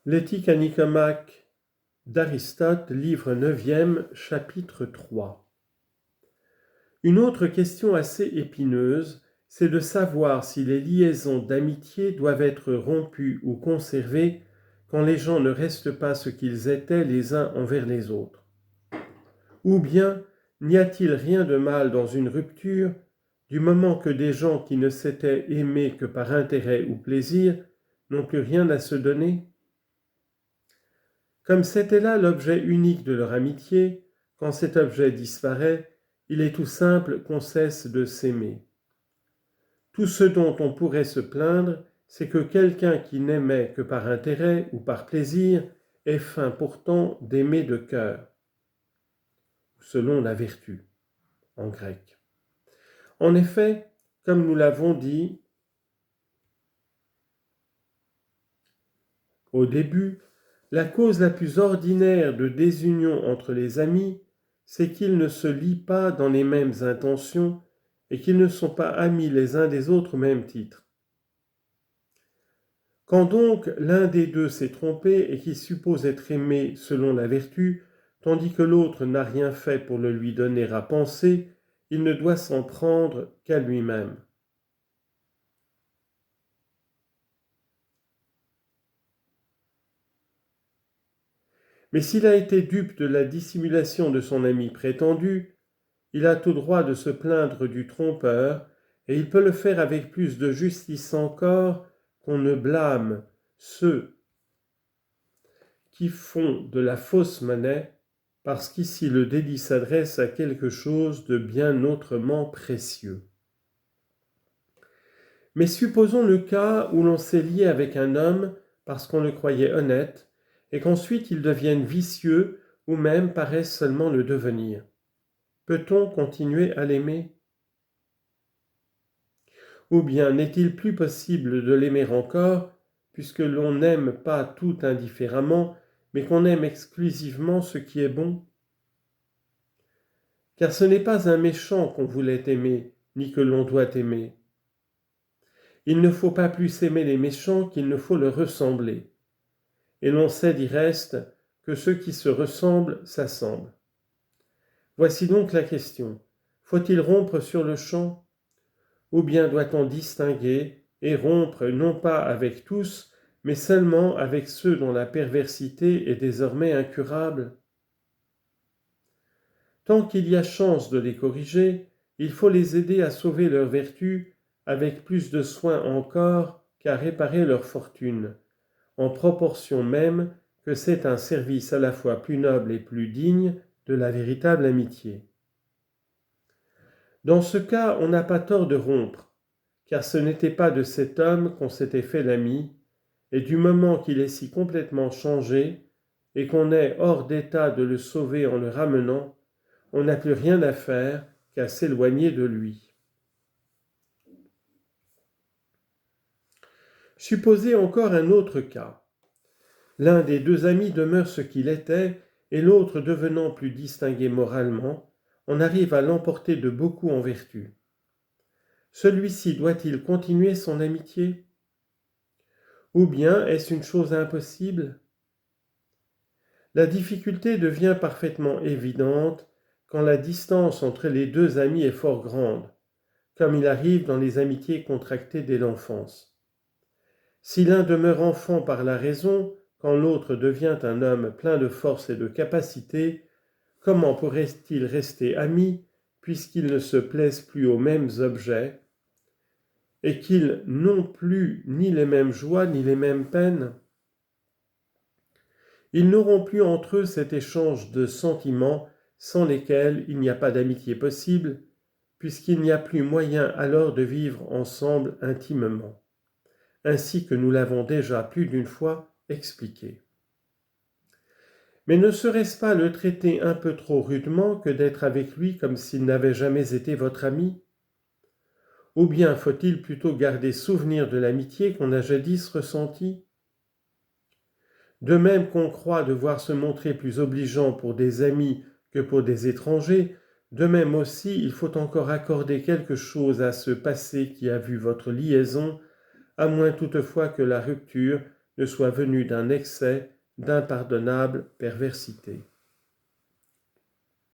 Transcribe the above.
L'éthique à Nicomaque d'Aristote, livre 9e, chapitre 3. Une autre question assez épineuse, c'est de savoir si les liaisons d'amitié doivent être rompues ou conservées quand les gens ne restent pas ce qu'ils étaient les uns envers les autres. Ou bien, n'y a-t-il rien de mal dans une rupture du moment que des gens qui ne s'étaient aimés que par intérêt ou plaisir n'ont plus rien à se donner ? Comme c'était là l'objet unique de leur amitié, quand cet objet disparaît, il est tout simple qu'on cesse de s'aimer. Tout ce dont on pourrait se plaindre, c'est que quelqu'un qui n'aimait que par intérêt ou par plaisir ait feint pourtant d'aimer de cœur, selon la vertu, en grec. En effet, comme nous l'avons dit au début, la cause la plus ordinaire de désunion entre les amis, c'est qu'ils ne se lient pas dans les mêmes intentions et qu'ils ne sont pas amis les uns des autres au même titre. Quand donc l'un des deux s'est trompé et qui suppose être aimé selon la vertu, tandis que l'autre n'a rien fait pour le lui donner à penser, il ne doit s'en prendre qu'à lui-même. Mais s'il a été dupe de la dissimulation de son ami prétendu, il a tout droit de se plaindre du trompeur, et il peut le faire avec plus de justice encore qu'on ne blâme ceux qui font de la fausse monnaie, parce qu'ici le délit s'adresse à quelque chose de bien autrement précieux. Mais supposons le cas où l'on s'est lié avec un homme parce qu'on le croyait honnête, et qu'ensuite il devienne vicieux ou même paraisse seulement le devenir. Peut-on continuer à l'aimer ? Ou bien n'est-il plus possible de l'aimer encore, puisque l'on n'aime pas tout indifféremment, mais qu'on aime exclusivement ce qui est bon ? Car ce n'est pas un méchant qu'on voulait aimer, ni que l'on doit aimer. Il ne faut pas plus aimer les méchants qu'il ne faut leur ressembler. Et l'on sait du reste que ceux qui se ressemblent s'assemblent. Voici donc la question. Faut-il rompre sur le champ ? Ou bien doit-on distinguer et rompre non pas avec tous, mais seulement avec ceux dont la perversité est désormais incurable ? Tant qu'il y a chance de les corriger, il faut les aider à sauver leur vertu avec plus de soin encore qu'à réparer leur fortune, en proportion même que c'est un service à la fois plus noble et plus digne de la véritable amitié. Dans ce cas, on n'a pas tort de rompre, car ce n'était pas de cet homme qu'on s'était fait l'ami, et du moment qu'il est si complètement changé, et qu'on est hors d'état de le sauver en le ramenant, on n'a plus rien à faire qu'à s'éloigner de lui. Supposez encore un autre cas. L'un des deux amis demeure ce qu'il était, et l'autre devenant plus distingué moralement, on arrive à l'emporter de beaucoup en vertu. Celui-ci doit-il continuer son amitié ? Ou bien est-ce une chose impossible ? La difficulté devient parfaitement évidente quand la distance entre les deux amis est fort grande, comme il arrive dans les amitiés contractées dès l'enfance. Si l'un demeure enfant par la raison, quand l'autre devient un homme plein de force et de capacité, comment pourrait-il rester amis puisqu'ils ne se plaisent plus aux mêmes objets et qu'ils n'ont plus ni les mêmes joies ni les mêmes peines ? Ils n'auront plus entre eux cet échange de sentiments sans lesquels il n'y a pas d'amitié possible, puisqu'il n'y a plus moyen alors de vivre ensemble intimement, ainsi que nous l'avons déjà plus d'une fois expliqué. Mais ne serait-ce pas le traiter un peu trop rudement que d'être avec lui comme s'il n'avait jamais été votre ami ? Ou bien faut-il plutôt garder souvenir de l'amitié qu'on a jadis ressentie ? De même qu'on croit devoir se montrer plus obligeant pour des amis que pour des étrangers, de même aussi il faut encore accorder quelque chose à ce passé qui a vu votre liaison, à moins toutefois que la rupture ne soit venu d'un excès d'impardonnable perversité.